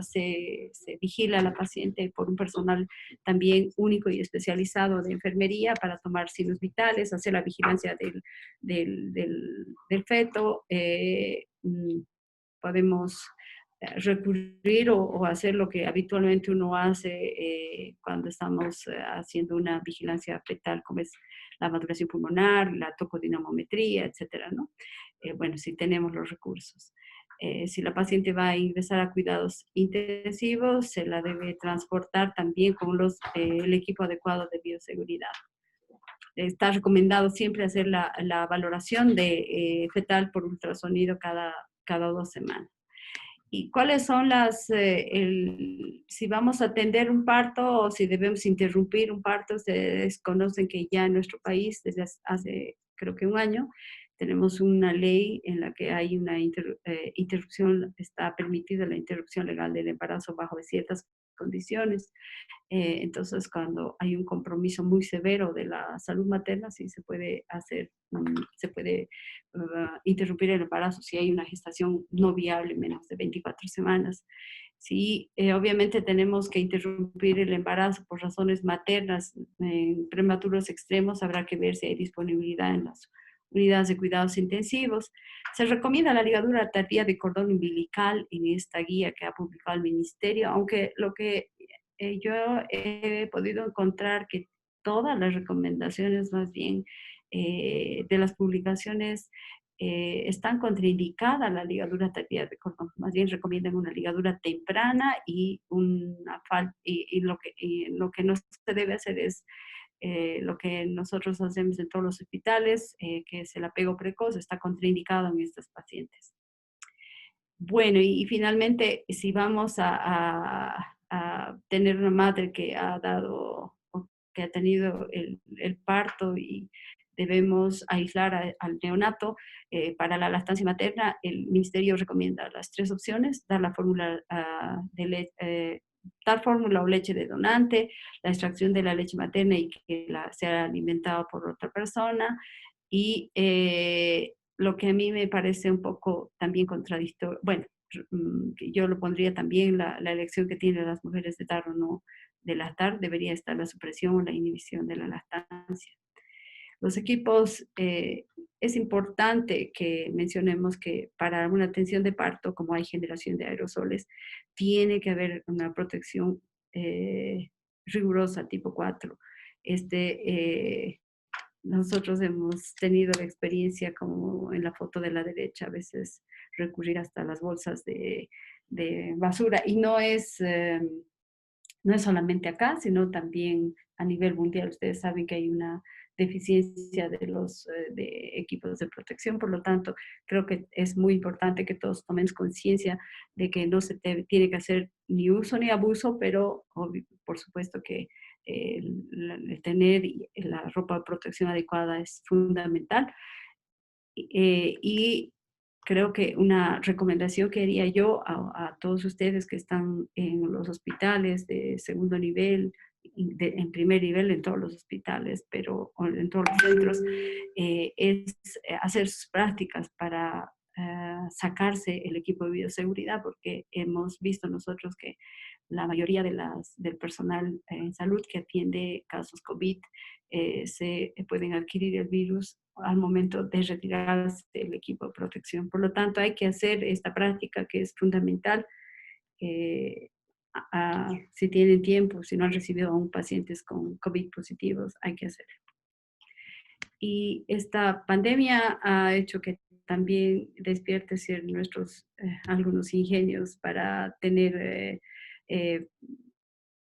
se vigila a la paciente por un personal también único y especializado de enfermería para tomar signos vitales, hacer la vigilancia del feto. Podemos recurrir o hacer lo que habitualmente uno hace cuando estamos haciendo una vigilancia fetal, como es la maduración pulmonar, la tocodinamometría, etcétera, ¿no? Bueno, si tenemos los recursos. Si la paciente va a ingresar a cuidados intensivos, se la debe transportar también con el equipo adecuado de bioseguridad. Está recomendado siempre hacer la valoración de fetal por ultrasonido cada 2 semanas. ¿Y cuáles son si vamos a atender un parto o si debemos interrumpir un parto? Ustedes conocen que ya en nuestro país, desde hace creo que 1 año, tenemos una ley en la que hay una interrupción, está permitida la interrupción legal del embarazo bajo ciertas condiciones. Entonces, cuando hay un compromiso muy severo de la salud materna, sí se puede interrumpir el embarazo si hay una gestación no viable menos de 24 semanas. Sí, obviamente tenemos que interrumpir el embarazo por razones maternas en prematuros extremos, habrá que ver si hay disponibilidad en las unidades de cuidados intensivos. Se recomienda la ligadura tardía de cordón umbilical en esta guía que ha publicado el Ministerio, aunque lo que yo he podido encontrar que todas las recomendaciones más bien de las publicaciones están contraindicadas la ligadura tardía de cordón. Más bien recomiendan una ligadura temprana y lo que no se debe hacer es lo que nosotros hacemos en todos los hospitales, que es el apego precoz, está contraindicado en estas pacientes. Bueno, y finalmente, si vamos a tener una madre que ha dado, que ha tenido el parto y debemos aislar al neonato para la lactancia materna, el Ministerio recomienda las 3 opciones: dar la fórmula dar fórmula o leche de donante, la extracción de la leche materna y que sea alimentada por otra persona, y lo que a mí me parece un poco también contradictorio, bueno, yo lo pondría también la elección que tienen las mujeres de dar o no de lactar, debería estar la supresión o la inhibición de la lactancia. Los equipos, es importante que mencionemos que para una atención de parto, como hay generación de aerosoles, tiene que haber una protección rigurosa tipo 4. Nosotros hemos tenido la experiencia, como en la foto de la derecha, a veces recurrir hasta las bolsas de basura, y no es solamente acá, sino también a nivel mundial. Ustedes saben que hay una deficiencia de los de equipos de protección. Por lo tanto, creo que es muy importante que todos tomemos conciencia de que no tiene que hacer ni uso ni abuso, pero por supuesto que el tener la ropa de protección adecuada es fundamental. Y creo que una recomendación que haría yo a todos ustedes que están en los hospitales de segundo nivel, en primer nivel en todos los hospitales, pero en todos los centros, es hacer sus prácticas para sacarse el equipo de bioseguridad, porque hemos visto nosotros que la mayoría del personal en salud que atiende casos COVID se pueden adquirir el virus al momento de retirarse del equipo de protección. Por lo tanto, hay que hacer esta práctica que es fundamental. Si tienen tiempo, si no han recibido aún pacientes con COVID positivos, hay que hacerlo. Y esta pandemia ha hecho que también despierte nuestros algunos ingenios para tener,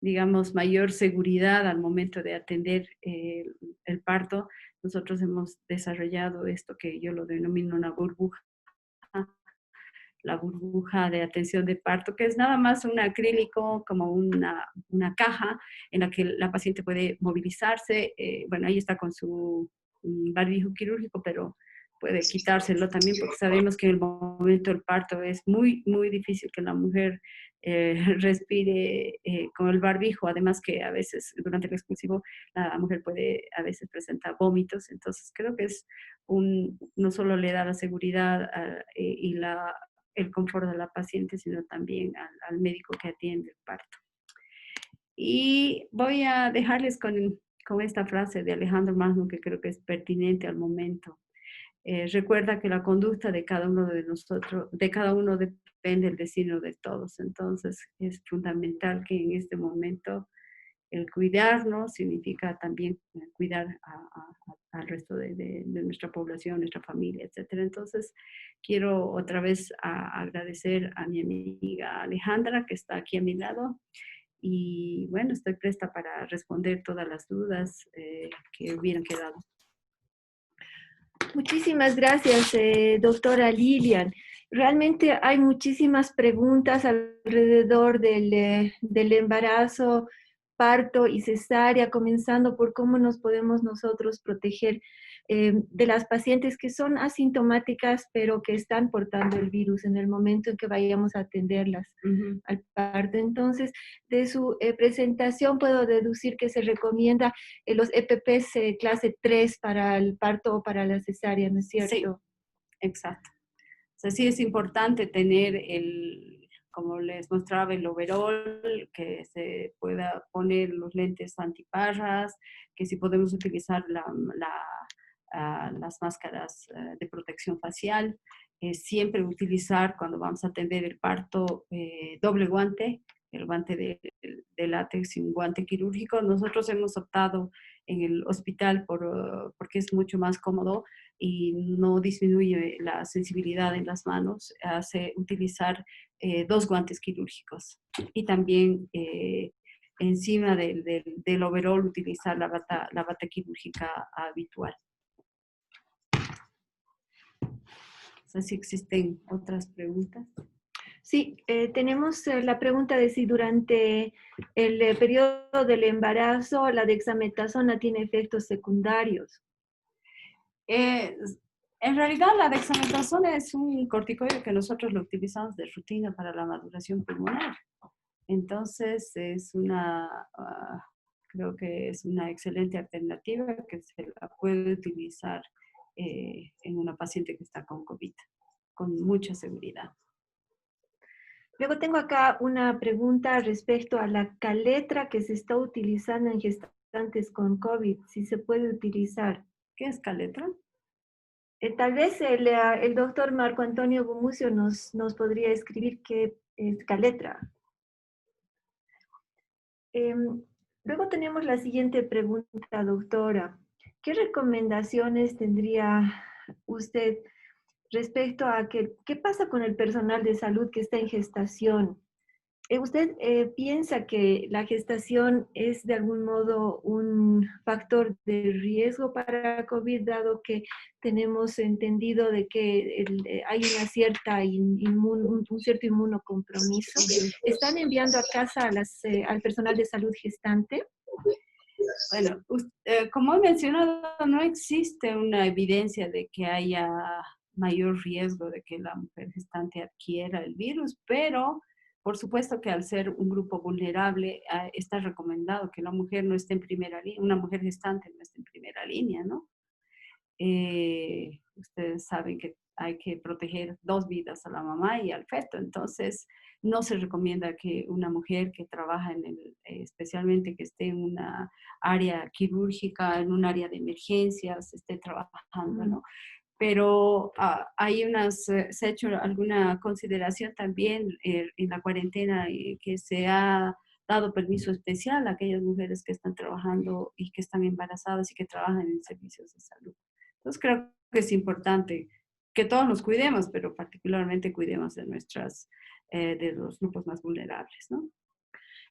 digamos, mayor seguridad al momento de atender el parto. Nosotros hemos desarrollado esto que yo lo denomino una burbuja, la burbuja de atención de parto, que es nada más un acrílico, como una caja en la que la paciente puede movilizarse. Bueno, ahí está con su barbijo quirúrgico, pero puede quitárselo también, porque sabemos que en el momento del parto es muy, muy difícil que la mujer respire con el barbijo, además que a veces durante el expulsivo la mujer puede a veces presentar vómitos. Entonces creo que no solo le da la seguridad y el confort de la paciente, sino también al médico que atiende el parto. Y voy a dejarles con esta frase de Alejandro Magno, que creo que es pertinente al momento. Recuerda que la conducta de cada uno de nosotros, de cada uno depende del destino de todos. Entonces es fundamental que en este momento el cuidarnos significa también cuidar al resto de nuestra población, nuestra familia, etc. Entonces quiero otra vez agradecer a mi amiga Alejandra, que está aquí a mi lado. Y bueno, estoy presta para responder todas las dudas que hubieran quedado. Muchísimas gracias, doctora Lilian. Realmente hay muchísimas preguntas alrededor del embarazo, parto y cesárea, comenzando por cómo nos podemos nosotros proteger de las pacientes que son asintomáticas, pero que están portando el virus en el momento en que vayamos a atenderlas al parto. Entonces, de su presentación puedo deducir que se recomienda los EPPs clase 3 para el parto o para la cesárea, ¿no es cierto? Sí, exacto. O sea, sí es importante tener como les mostraba, el overol, que se pueda poner los lentes antiparras, que si podemos utilizar las máscaras de protección facial, siempre utilizar cuando vamos a atender el parto doble guante, el guante de látex y un guante quirúrgico. Nosotros hemos optado en el hospital porque es mucho más cómodo y no disminuye la sensibilidad en las manos, hace utilizar 2 guantes quirúrgicos y también encima del overall utilizar la bata quirúrgica habitual. No sé si existen otras preguntas. Sí, tenemos la pregunta de si durante el periodo del embarazo la dexametasona tiene efectos secundarios. En realidad la dexametasona es un corticoide que nosotros lo utilizamos de rutina para la maduración pulmonar. Entonces creo que es una excelente alternativa que se la puede utilizar en una paciente que está con COVID, con mucha seguridad. Luego tengo acá una pregunta respecto a la caletra que se está utilizando en gestantes con COVID, si se puede utilizar. ¿Qué es caletra? Tal vez el doctor Marco Antonio Gumucio nos podría escribir qué es caletra. Luego tenemos la siguiente pregunta, doctora. ¿Qué recomendaciones tendría usted respecto a qué pasa con el personal de salud que está en gestación? ¿Usted piensa que la gestación es de algún modo un factor de riesgo para COVID, dado que tenemos entendido de que hay una cierta un cierto inmunocompromiso? ¿Están enviando a casa a al personal de salud gestante? Bueno, como he mencionado, no existe una evidencia de que haya mayor riesgo de que la mujer gestante adquiera el virus, pero por supuesto que al ser un grupo vulnerable, está recomendado que la mujer no esté en primera línea, una mujer gestante no esté en primera línea, ¿no? Ustedes saben que hay que proteger dos vidas, a la mamá y al feto, entonces no se recomienda que una mujer que trabaja especialmente que esté en una área quirúrgica, en un área de emergencias, esté trabajando, ¿no? Pero se ha hecho alguna consideración también en la cuarentena que se ha dado permiso especial a aquellas mujeres que están trabajando y que están embarazadas y que trabajan en servicios de salud. Entonces creo que es importante que todos nos cuidemos, pero particularmente cuidemos de los grupos más vulnerables, ¿no?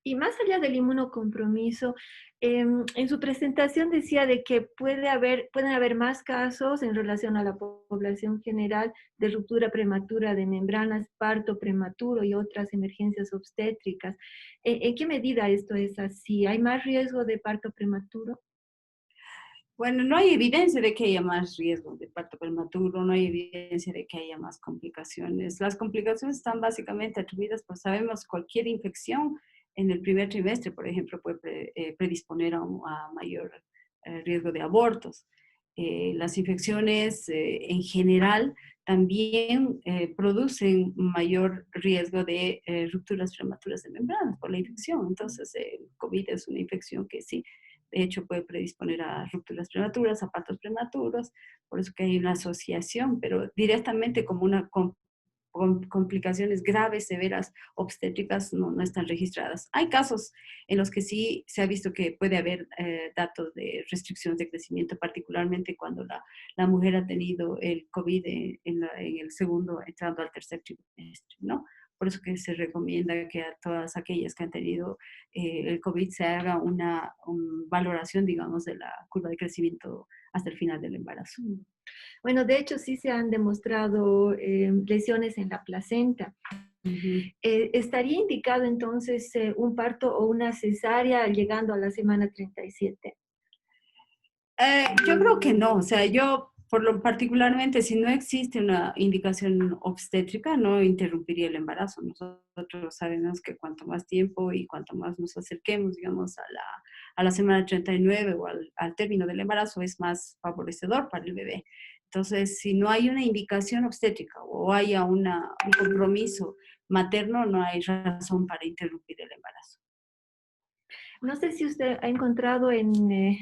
Y más allá del inmunocompromiso, en su presentación decía de que pueden haber más casos en relación a la población general de ruptura prematura de membranas, parto prematuro y otras emergencias obstétricas. ¿En qué medida esto es así? ¿Hay más riesgo de parto prematuro? Bueno, no hay evidencia de que haya más riesgo de parto prematuro, no hay evidencia de que haya más complicaciones. Las complicaciones están básicamente atribuidas, pues sabemos, cualquier infección en el primer trimestre, por ejemplo, puede predisponer a mayor riesgo de abortos. Las infecciones en general también producen mayor riesgo de rupturas prematuras de membranas por la infección. Entonces, el COVID es una infección que sí, de hecho, puede predisponer a rupturas prematuras, a partos prematuros, por eso que hay una asociación, pero directamente como complicaciones graves, severas, obstétricas, no están registradas. Hay casos en los que sí se ha visto que puede haber datos de restricciones de crecimiento, particularmente cuando la mujer ha tenido el COVID en el segundo, entrando al tercer trimestre, ¿no? Por eso que se recomienda que a todas aquellas que han tenido el COVID se haga una valoración, digamos, de la curva de crecimiento hasta el final del embarazo. Bueno, de hecho sí se han demostrado lesiones en la placenta. ¿Estaría indicado entonces un parto o una cesárea llegando a la semana 37? Yo creo que no, o sea, yo particularmente, si no existe una indicación obstétrica, no interrumpiría el embarazo. Nosotros sabemos que cuanto más tiempo y cuanto más nos acerquemos, digamos, a la semana 39 o al término del embarazo, es más favorecedor para el bebé. Entonces, si no hay una indicación obstétrica o haya un compromiso materno, no hay razón para interrumpir el embarazo. No sé si usted ha encontrado entre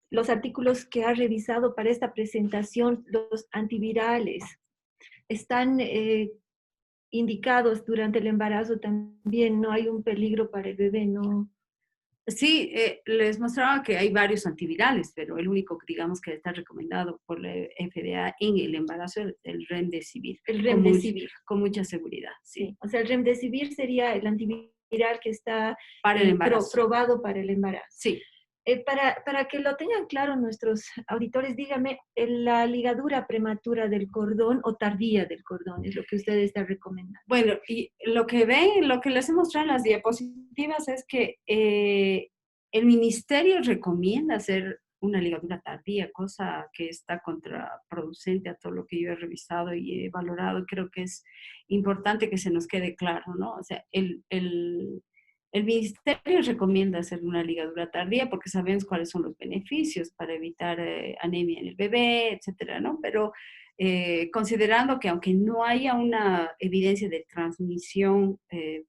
los artículos que ha revisado para esta presentación, los antivirales están indicados durante el embarazo también, no hay un peligro para el bebé, ¿no? Sí, les mostraba que hay varios antivirales, pero el único, digamos, que está recomendado por la FDA en el embarazo es el Remdesivir. El Remdesivir. Con mucha seguridad, sí. Sí. O sea, el Remdesivir sería el antiviral que está para el embarazo. Probado para el embarazo. Sí. Para que lo tengan claro nuestros auditores, dígame, la ligadura prematura del cordón o tardía del cordón es lo que usted está recomendando. Bueno, y lo que les he mostrado en las diapositivas es que el ministerio recomienda hacer una ligadura tardía, cosa que está contraproducente a todo lo que yo he revisado y he valorado. Creo que es importante que se nos quede claro, ¿no? O sea, el ministerio recomienda hacer una ligadura tardía porque sabemos cuáles son los beneficios para evitar anemia en el bebé, etcétera, ¿no? Pero considerando que aunque no haya una evidencia de transmisión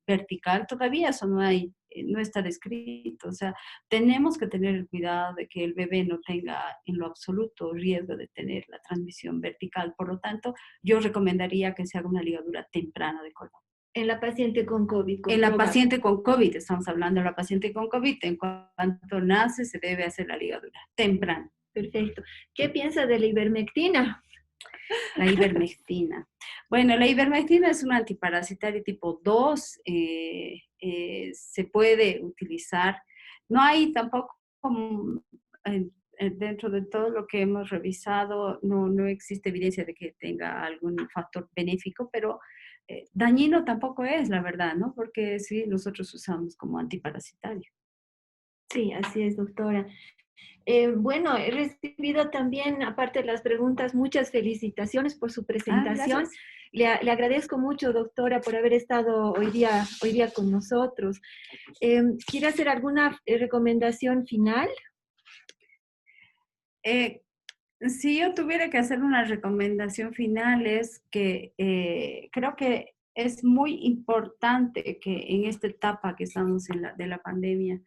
vertical, todavía eso no está descrito. O sea, tenemos que tener el cuidado de que el bebé no tenga en lo absoluto riesgo de tener la transmisión vertical. Por lo tanto, yo recomendaría que se haga una ligadura temprana de cordón. En la paciente con COVID. En la paciente con COVID, estamos hablando de la paciente con COVID. En cuanto nace, se debe hacer la ligadura temprano. Perfecto. ¿Qué piensa de la ivermectina? La ivermectina. Bueno, la ivermectina es un antiparasitario tipo 2. Se puede utilizar. No hay tampoco, dentro de todo lo que hemos revisado, no existe evidencia de que tenga algún factor benéfico, pero dañino tampoco es, la verdad, ¿no? Porque sí, nosotros usamos como antiparasitario. Sí, así es, doctora. Bueno, he recibido también, aparte de las preguntas, muchas felicitaciones por su Ah, presentación. gracias. Le agradezco mucho, doctora, por haber estado hoy día con nosotros. ¿Quiere hacer alguna recomendación final? Eh, si yo tuviera que hacer una recomendación final es que creo que es muy importante que en esta etapa que estamos de la pandemia,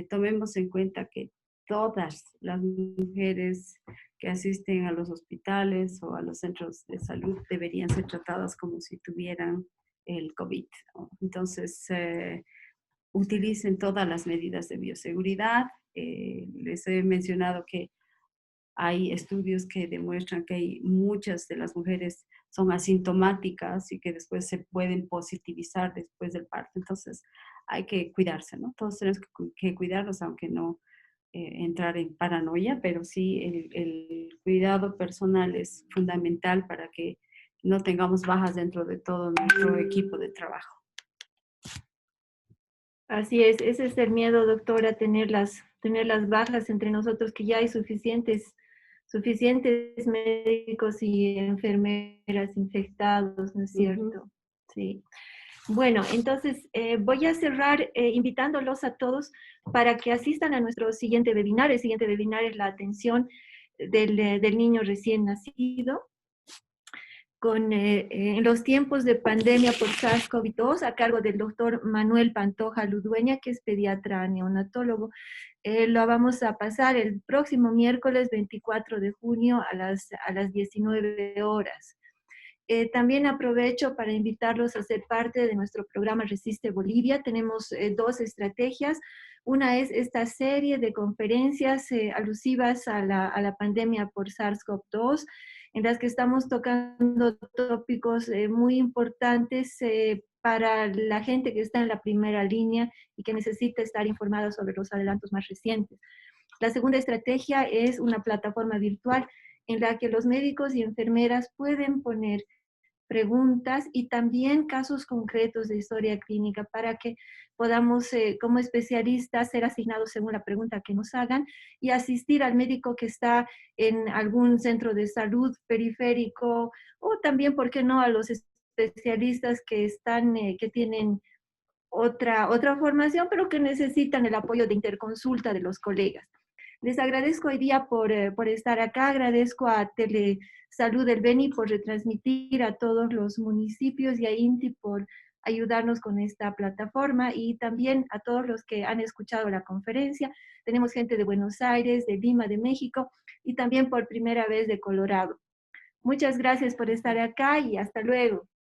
tomemos en cuenta que todas las mujeres que asisten a los hospitales o a los centros de salud deberían ser tratadas como si tuvieran el COVID, ¿no? Entonces, utilicen todas las medidas de bioseguridad. Les he mencionado que hay estudios que demuestran que hay muchas de las mujeres son asintomáticas y que después se pueden positivizar después del parto. Entonces, hay que cuidarse, ¿no? Todos tenemos que cuidarnos, aunque no entrar en paranoia, pero sí el cuidado personal es fundamental para que no tengamos bajas dentro de todo nuestro equipo de trabajo. Así es, ese es el miedo, doctora, tener las bajas entre nosotros, que ya hay suficientes médicos y enfermeras infectados, ¿no es cierto? Sí. Bueno, entonces voy a cerrar invitándolos a todos para que asistan a nuestro siguiente webinar. El siguiente webinar es la atención del niño recién nacido en los tiempos de pandemia por SARS-CoV-2 a cargo del doctor Manuel Pantoja Ludueña, que es pediatra neonatólogo. Lo vamos a pasar el próximo miércoles 24 de junio a las 19 horas. También aprovecho para invitarlos a ser parte de nuestro programa Resiste Bolivia. Tenemos dos estrategias. Una es esta serie de conferencias alusivas a la pandemia por SARS-CoV-2, en las que estamos tocando tópicos muy importantes para la gente que está en la primera línea y que necesita estar informada sobre los adelantos más recientes. La segunda estrategia es una plataforma virtual en la que los médicos y enfermeras pueden poner preguntas y también casos concretos de historia clínica para que podamos, como especialistas, ser asignados según la pregunta que nos hagan y asistir al médico que está en algún centro de salud periférico o también, ¿por qué no?, a los especialistas que están, que tienen otra formación, pero que necesitan el apoyo de interconsulta de los colegas. Les agradezco hoy día por estar acá, agradezco a Telesalud del Beni por retransmitir a todos los municipios y a INTI por ayudarnos con esta plataforma y también a todos los que han escuchado la conferencia. Tenemos gente de Buenos Aires, de Lima, de México y también por primera vez de Colorado. Muchas gracias por estar acá y hasta luego.